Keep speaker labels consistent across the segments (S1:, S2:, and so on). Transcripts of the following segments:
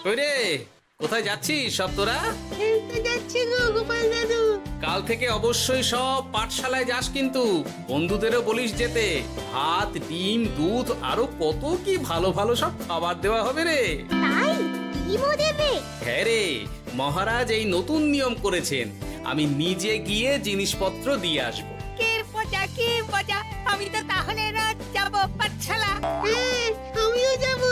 S1: কইরে, কোথায় যাচ্ছিস সব তোরা?
S2: খেলতে যাচ্ছি গো গোপাল দাদু।
S1: কাল থেকে অবশ্যই সব পাঠশালায় যাস কিন্তু। বন্ধুদেরও বলিস যেতে। ভাত, ডিম, দুধ আরো কত কি ভালো ভালো সব খাবার দেওয়া হবে রে।
S3: তাই ডিমও দেবে?
S1: হ্যাঁ রে, মহারাজ এই নতুন নিয়ম করেছেন। আমি নিজে গিয়ে জিনিসপত্র দিয়ে আসবো।
S2: কে মজা, আমি তো তাহলে রোজ যাব পাঠশালা। আমিও যাব।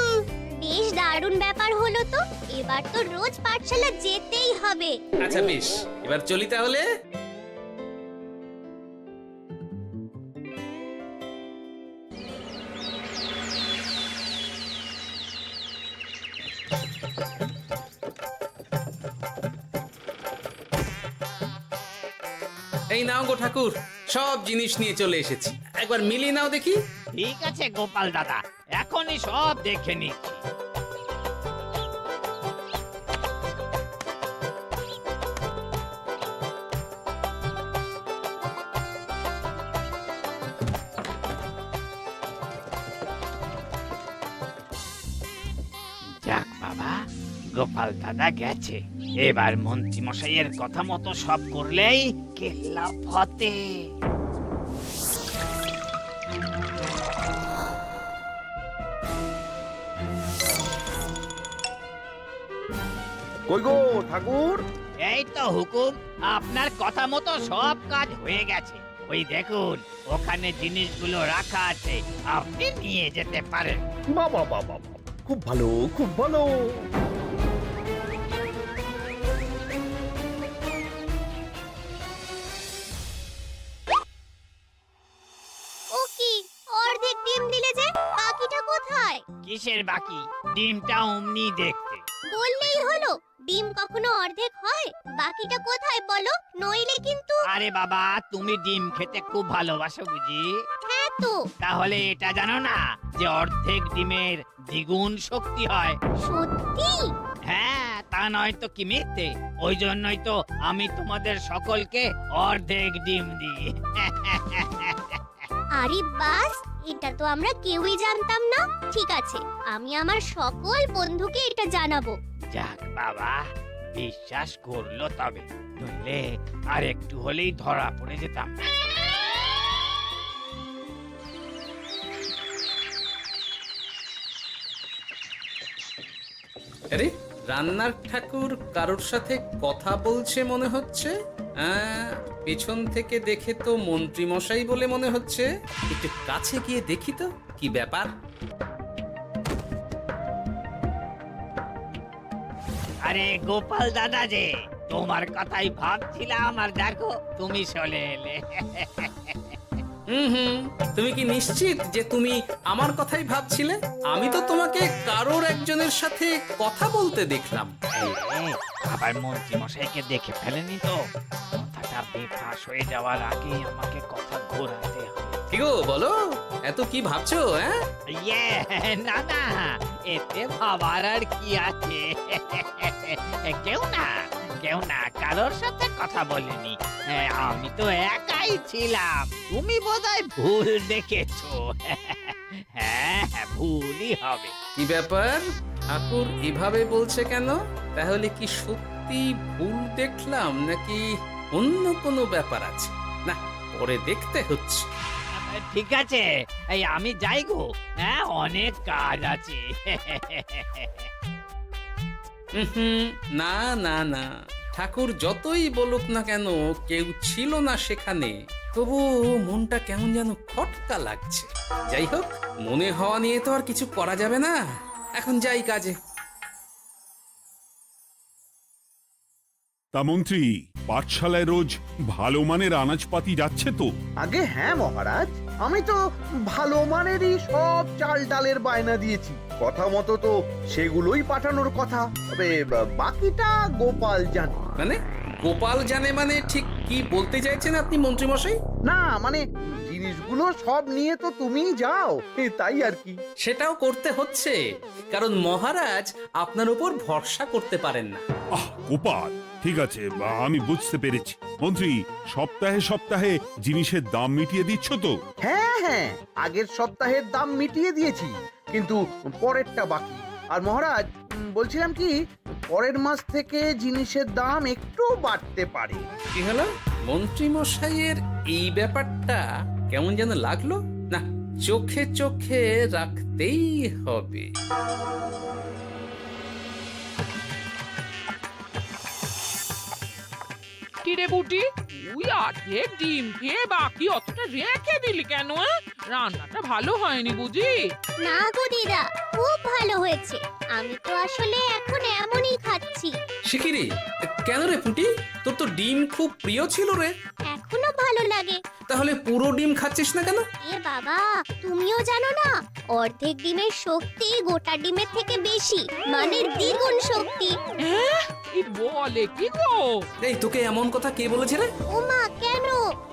S3: বেশ দারুণ ব্যাপার হলো তো। এবার তো রোজ পাঠশালা যেতেই হবে।
S1: আচ্ছা বেশ, এবার চলি তাহলে। এই নাও গো ঠাকুর, সব জিনিস নিয়ে চলে এসেছি। একবার মিলিয়ে নাও দেখি।
S4: ঠিক আছে গোপাল দাদা, এখনই সব দেখে নিচ্ছি। যাক বাবা, গোপাল দাদা গেছে। এবার মন্ত্রী মশাইয়ের কথা মতো সব করলেই কেল্লা ফতে।
S5: কই গো ঠাকুর?
S4: এই তো হুকুম, আপনার কথা মতো সব কাজ হয়ে গেছে। ওই দেখুন, ওখানে জিনিসগুলো রাখা আছে, আপনি নিয়ে যেতে পারেন।
S5: বাবা বাবা, খুব ভালো খুব ভালো।
S3: ও কি, অর্ধেক ডিম দিলে যে? বাকিটা কোথায়?
S4: কিসের বাকি? ডিমটা অমনি দেখতে।
S3: বললেই হলো। ডিম কখনো অর্ধেক হয়? বাকিটা কোথায় বলো, নইলে কিন্তু।
S4: আরে বাবা, তুমি ডিম খেতে খুব ভালোবাসো বুঝি?
S3: হ্যাঁ তো।
S4: তাহলে এটা জানো না যে অর্ধেক ডিমের দ্বিগুণ শক্তি হয়?
S3: সত্যি?
S4: হ্যাঁ, তা নয় তো কি মিথ্যে? ওই জন্যই তো আমি তোমাদের সকলকে অর্ধেক ডিম দিই।
S3: আরে বাস, এটা তো আমরা কেউই জানতাম না। ঠিক আছে, আমি আমার সকল বন্ধুকে এটা জানাবো।
S4: যাক বাবা, বিশ্বাস করলো তবে, নইলে আর একটু হলেই ধরা পড়ে যেতাম।
S1: আরে, রান্নার ঠাকুর কারোর সাথে কথা বলছে মনে হচ্ছে। পেছন থেকে দেখে তো মন্ত্রী মশাই বলে মনে হচ্ছে। একটু কাছে গিয়ে দেখি তো কি ব্যাপার।
S4: আরে গোপাল দাদা যে, তোমার কথাই ভাবছিলাম, আর দেখো তুমি চলে এলে।
S1: হুম, তুমি কি নিশ্চিত যে তুমি আমার কথাই ভাবছিলে? আমি তো তোমাকে কারোর একজনের সাথে কথা বলতে দেখলাম।
S4: আবার মন্ত্রী মশাইকে দেখে ফেলেনি তো? কথাটা বেফাঁস হয়ে যাওয়ার আগে আমাকে কথা ঘোরাতে হবে।
S1: কি গো বলো, এত কি ভাবছো?
S4: ইয়ে, না না, এতে ভাবার আর কি আছে? কেউ না কারোর সাথে কথা বলিনি। আমি তো একাই ছিলাম। তুমি বোধহয় ভুল দেখেছো। হ্যাঁ, ভুলই হবে।
S1: কি ব্যাপার, ঠাকুর এভাবে বলছে কেন? তাহলে কি সত্যি ভুল দেখলাম, নাকি অন্য কোনো ব্যাপার আছে? না, পরে দেখতে হচ্ছে।
S4: ঠিক আছে, এই আমি যাই গো। হ্যাঁ, অনেক কাজ আছে।
S1: না না না, ঠাকুর যতই বলুক না কেন, কেউ ছিল না সেখানে, তবু মনটা কেমন যেন খটকা লাগছে। যাই হোক, মনে হওয়া নিয়ে তো আর কিছু করা যাবে না। এখন যাই কাজে।
S6: তা মন্ত্রী, পাঠশালায় রোজ ভালো মানের আনাজপাতি যাচ্ছে তো?
S5: আগে হ্যাঁ মহারাজ, আমি তো ভালো মানেরই সব চাল ডালের বায়না দিয়েছি। কথা মতো তো সেগুলোই পাঠানোর কথা। তবে বাকিটা গোপাল জানে।
S1: মানে গোপাল জানে মানে ঠিক কি বলতে চাইছেন আপনি মন্ত্রী মশাই?
S5: না মানে জিনিসগুলো সব নিয়ে তো তুমিই যাও, তাই আর কি।
S1: সেটাও করতে হচ্ছে, কারণ মহারাজ আপনার উপর ভরসা করতে পারেন না।
S6: আহ গোপাল, ঠিক আছে, আমি বুঝতে পেরেছি। মন্ত্রী, সপ্তাহে সপ্তাহে জিনিসের দাম মিটিয়ে দিচ্ছ তো?
S5: হ্যাঁ, আগের সপ্তাহের দাম মিটিয়ে দিয়েছি, কিন্তু পরেরটা বাকি। আর মহারাজ বলছিলাম কি, পরের মাস থেকে জিনিসের দাম একটু বাড়তে পারে।
S1: কি হলো মন্ত্রী মশাইয়ের এই ব্যাপারটা কেমন যেন লাগলো না, চোখে চোখে রাখতেই হবে।
S7: কিরে বুটি, তুই অর্ধেক ডিম খেয়ে বাকি অতটা রেখে দিলি কেন? রান্নাটা ভালো হয়নি বুঝি?
S3: না গো দিদা, খুব ভালো হয়েছে। আমি তো আসলে এখন এমনই খাচ্ছি।
S1: শিকিরি, কেন রে পুটি, তোর তো ডিম খুব প্রিয় ছিল রে,
S3: এখনো ভালো লাগে।
S1: তাহলে পুরো ডিম খাচ্ছিস না কেন?
S3: এ বাবা, তুমিও জানো না, অর্ধেক ডিমের শক্তি গোটা ডিমের থেকে বেশি, মানে দ্বিগুণ শক্তি।
S7: কি বলে কি গো?
S1: এই তোকে এমন কথা কে বলেছে রে?
S3: ওমা, কেন?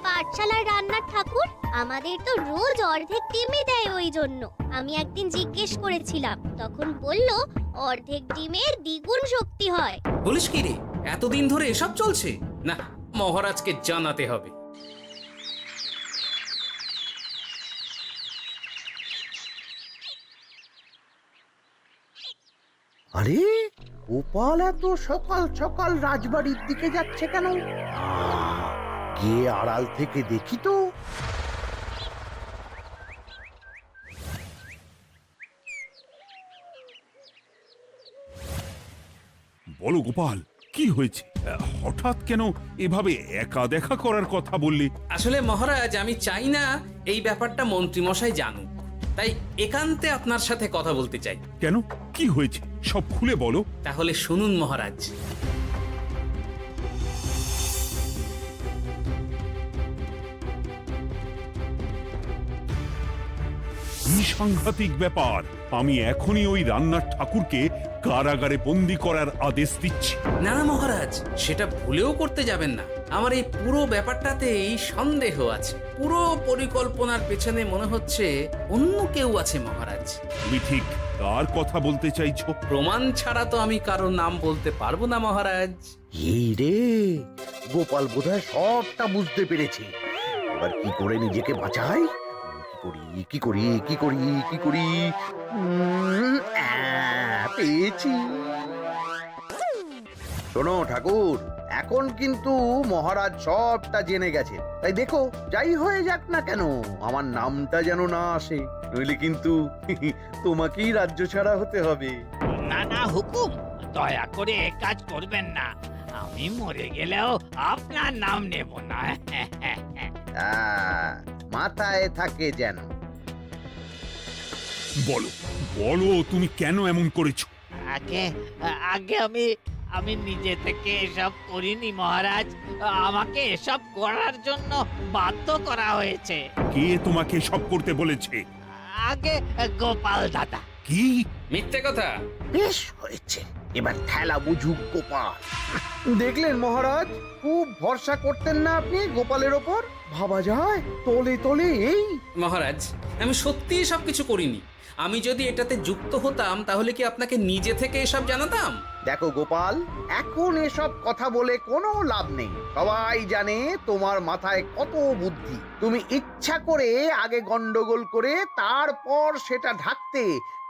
S3: পাঠশালার রান্নার ঠাকুর আমাদের তো রোজ অর্ধেক ডিমই দেয়, ওই জন্য আমি একদিন জিজ্ঞেস করেছিলাম, তখন বলল অর্ধেক ডিমের দ্বিগুণ শক্তি হয়।
S1: বলিস কি রে, এতদিন ধরে এসব চলছে? না, মহারাজকে জানাতে হবে।
S5: আরে গোপাল এত সকাল সকাল রাজবাড়ির দিকে যাচ্ছে কেন? গিয়ে আড়াল থেকে দেখি তো।
S6: বলো গোপাল, কি হয়েছে? হঠাৎ কেন এভাবে একা দেখা করার কথা বললি?
S1: আসলে মহারাজ, আমি চাই না এই ব্যাপারটা মন্ত্রী মশাই জানুক, তাই একান্তে আপনার সাথে কথা বলতে চাই।
S6: কেন, কি হয়েছে সব খুলে বলো।
S1: তাহলে শুনুন মহারাজ।
S6: কি সাংঘাতিক ব্যাপার! আমি এখনই ওই রান্নার ঠাকুরকে কারাগারে বন্দি করার আদেশ দিচ্ছি।
S1: না না মহারাজ, সেটা ভুলেও করতে যাবেন না। আমার এই পুরো ব্যাপারটাতেই সন্দেহ আছে। পুরো পরিকল্পনার পেছনে মনে হচ্ছে অন্য কেউ আছে মহারাজ।
S6: তুমি ঠিক কার কথা বলতে চাইছো?
S1: প্রমাণ ছাড়া তো আমি কারো নাম বলতে পারবো না মহারাজ।
S5: এই রে, গোপাল বোধহয় সবটা বুঝতে পেরেছে। এবার কি করে নিজেকে বাঁচাই? কি করি? পেয়েছি। শোনো ঠাকুর, এখন কিন্তু মহারাজ সবটা জেনে গেছে, তাই দেখো যাই হয়ে যাক না কেন আমার নামটা যেন না আসে, নইলে কিন্তু তোমাকেই রাজ্য ছাড়া হতে হবে।
S4: না না হুকুম, দয়া করে এ কাজ করবেন না। আমি মরে গেলেও আপনার নাম নেব না।
S5: মাথায় থাকে যেন।
S6: বলো বলো, তুমি কেন এমন করেছো?
S4: আগে আগে আমি নিজে থেকে এসব করিনি মহারাজ। আমাকে এসব করার জন্য বাধ্য করা হয়েছে।
S6: কে তোমাকে সব করতে বলেছে?
S4: আগে গোপাল দাদা।
S6: কি
S1: মিথ্যে কথা!
S5: বেশ হয়েছে, এবার ঠেলা বুঝুক গোপাল। দেখলেন মহারাজ, খুব ভরসা করতেন না আপনি গোপালের ওপর? ভাবা যায় তলে তলে এই।
S1: মহারাজ, আমি সত্যিই সবকিছু করিনি। আমি যদি এটাতে যুক্ত হতাম তাহলে কি আপনাকে নিজে থেকে এসব জানাতাম?
S5: দেখো গোপাল, এখন এসব কথা বলে কোনো লাভ নেই। সবাই জানে তোমার মাথায় কত বুদ্ধি। তুমি ইচ্ছা করে আগে গন্ডগোল করে তারপর সেটা ঢাকতে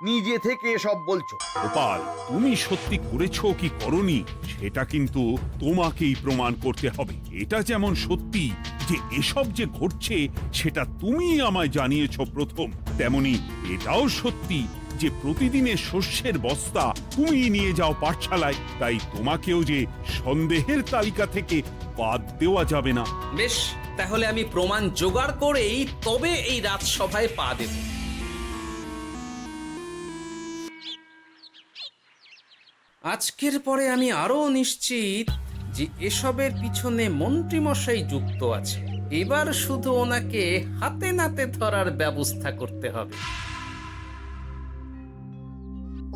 S5: নিজে থেকে সব বলছো।
S6: গোপাল, তুমি সত্যি করেছো কি করনি সেটা কিন্তু তোমাকেই প্রমাণ করতে হবে। এটা যেমন সত্যি যে এসব যে ঘটছে সেটা তুমি আমায় জানিয়েছো প্রথম, তেমনি এটাও সত্যি যে প্রতিদিনের শস্যের বস্তা তুমি নিয়ে যাও পাঠশালায়, তাই তোমাকেও যে সন্দেহের তালিকা থেকে বাদ দেওয়া যাবে না।
S1: বেশ, তাহলে আমি প্রমাণ জোগাড় করেই তবে এই রাজসভায় পা দেব। আজকের পরে আমি আরো নিশ্চিত যে এসবের পিছনে মন্ত্রীমশাই যুক্ত আছে। এবার শুধু ওনাকে হাতে নাতে ধরার ব্যবস্থা করতে হবে।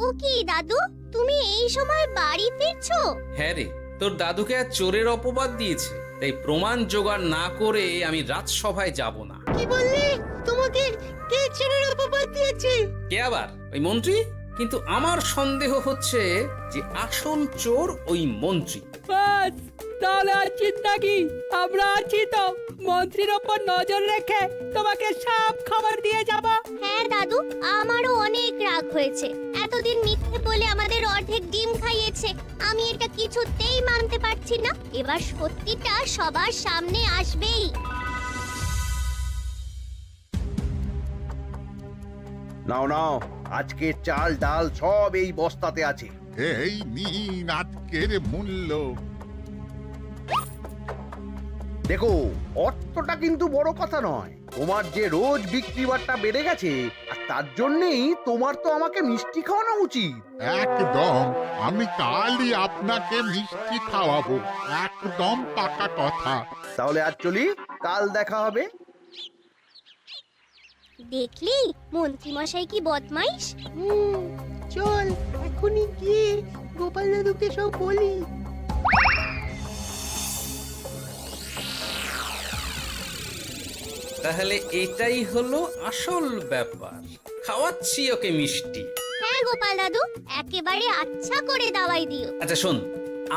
S3: ও কি দাদু, তুমি এই সময় বাড়ি ফিরছো?
S1: হ্যাঁ রে, তোর দাদুকে আর চোরের অপবাদ দিয়েছে, তাই প্রমাণ জোগাড় না করে আমি রাজসভায় যাব না।
S2: কি বললি? তোমাকে কে চোরের অপবাদ দিয়েছে?
S1: কে আবার? ওই মন্ত্রী? কিন্তু আমার সন্দেহ হচ্ছে যে আসল চোর ওই মন্ত্রী।
S2: বাস, তাহলে আর চিন্তা কি? আমরা আছি তো, মন্ত্রীর ওপর নজর রেখে তোমাকে সব খবর দিয়ে যাব।
S3: হ্যাঁ দাদু, আমারও অনেক রাগ হয়েছে। এতদিন মিথ্যে বলে আমাদের অর্ধেক ডিম খাইয়েছে। আমি এটা কিছুতেই মানতে পারছি না। এবার সত্যিটা সবার সামনে আসবেই।
S5: নাও নাও, আজকে চাল ডাল সব এই বস্তাতে আছে।
S8: এই নিন আজকের মূল্য।
S5: দেখো, অর্থটা কিন্তু বড় কথা নয়। তোমার যে রোজ বিক্রি বাট্টা বেড়ে গেছে, আর তার জন্যই তোমার তো আমাকে মিষ্টি খাওয়ানো উচিত।
S8: একদম, আমি কালই আপনাকে মিষ্টি খাওয়াবো, একদম পাকা কথা।
S5: তাহলে আজ চলি, কাল দেখা হবে।
S3: দেখলি মন্ত্রী মশাই কি বদমাইশ।
S2: চল এখনই গিয়ে গোপাল দাদুকে সব বলি।
S1: তাহলে এটাই হলো আসল ব্যাপার, খাওয়াচ্ছি ওকে মিষ্টি।
S3: হ্যাঁ গোপাল দাদু, একেবারে আচ্ছা করে দাওয়াই দিও।
S1: আচ্ছা শোন,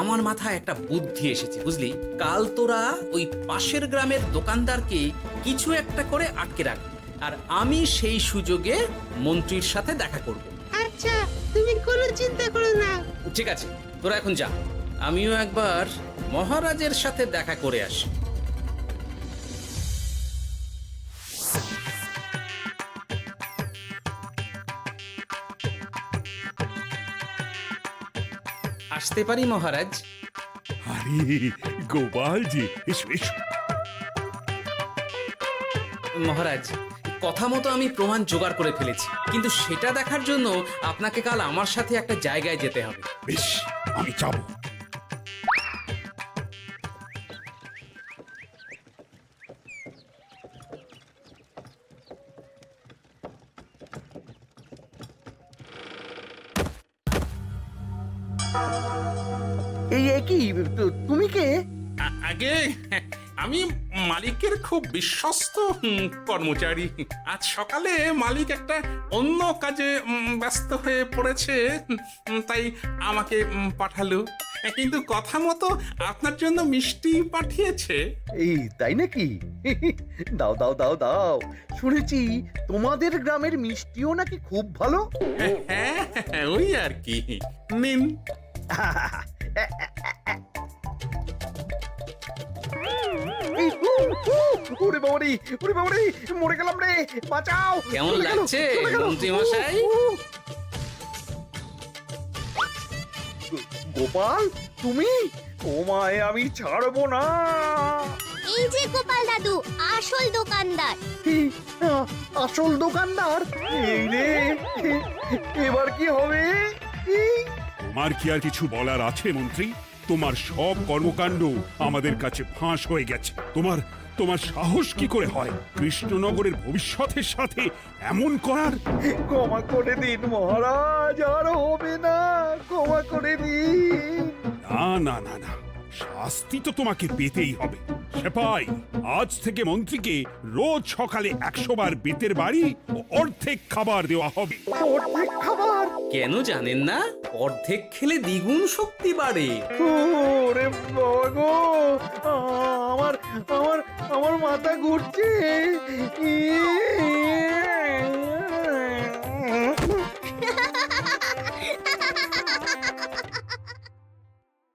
S1: আমার মাথায় একটা বুদ্ধি এসেছে বুঝলি। কাল তোরা ওই পাশের গ্রামের দোকানদারকে কিছু একটা করে আটকে রাখবি, আর আমি সেই সুযোগে মন্ত্রীর সাথে দেখা করব।
S2: আচ্ছা, তুমি কোনো চিন্তা করো না।
S1: ঠিক আছে, তোরা এখন যা, আমিও একবার মহারাজের সাথে দেখা করে আসি। আসতে পারি মহারাজ?
S6: আরে গোপাল জি, এসো এসো।
S1: মহারাজ, কথা মতো আমি প্রমাণ জোগাড় করে ফেলেছি, কিন্তু সেটা দেখার জন্য আপনাকে কাল আমার সাথে একটা জায়গায় যেতে হবে।
S6: বেশ, আমি যাব।
S5: এই কি, তুমি কে?
S9: আগে আমি মালিকের খুব বিশ্বস্ত কর্মচারী। আজ সকালে মালিক একটা অন্য কাজে ব্যস্ত হয়ে পড়েছে, তাই আমাকে পাঠালো। কিন্তু কথা মতো আপনার জন্য মিষ্টি পাঠিয়েছে।
S5: এই তাই নাকি? দাও দাও দাও দাও, শুনেছি তোমাদের গ্রামের মিষ্টিও নাকি খুব ভালো।
S9: হ্যাঁ, ওই আর কি। নিন।
S5: এই, ওরে বাবারে, ওরে বাবারে, মরে গেলাম রে, বাঁচাও।
S1: কেমন
S5: চলে গেল,
S1: লাগছে
S5: চলে গেল।
S1: মন্ত্রী মশাই?
S5: গোপাল, তুমি? তোমায় আমি ছাড়বো না।
S3: এই যে গোপাল দাদু, আসল দোকানদার।
S5: এই, আসল দোকানদার? এই রে, এবার কি হবে? এই,
S6: তোমার কি আর কিছু বলার আছে মন্ত্রী? তোমার সব কর্মকাণ্ড আমাদের কাছে ফাঁস হয়ে গেছে। তোমার সাহস কি করে হয় কৃষ্ণনগরের ভবিষ্যতের সাথে এমন করার?
S5: ক্ষমা করে দিন মহারাজ, আর হবে না, ক্ষমা করে দিন।
S6: না না না না, শাস্তি তো তোমাকে পেতেই হবে। সেপাই, আজ থেকে মন্ত্রীকে রোজ সকালে 100 বার বেতের বাড়ি ও অর্ধেক খাবার দেওয়া হবে।
S5: অর্ধেক খাবার?
S1: কেন জানেন না? অর্ধেক খেলে দ্বিগুণ শক্তি বাড়ে।
S5: ওরে বাবা গো, আমার আমার আমার মাথা ঘুরছে।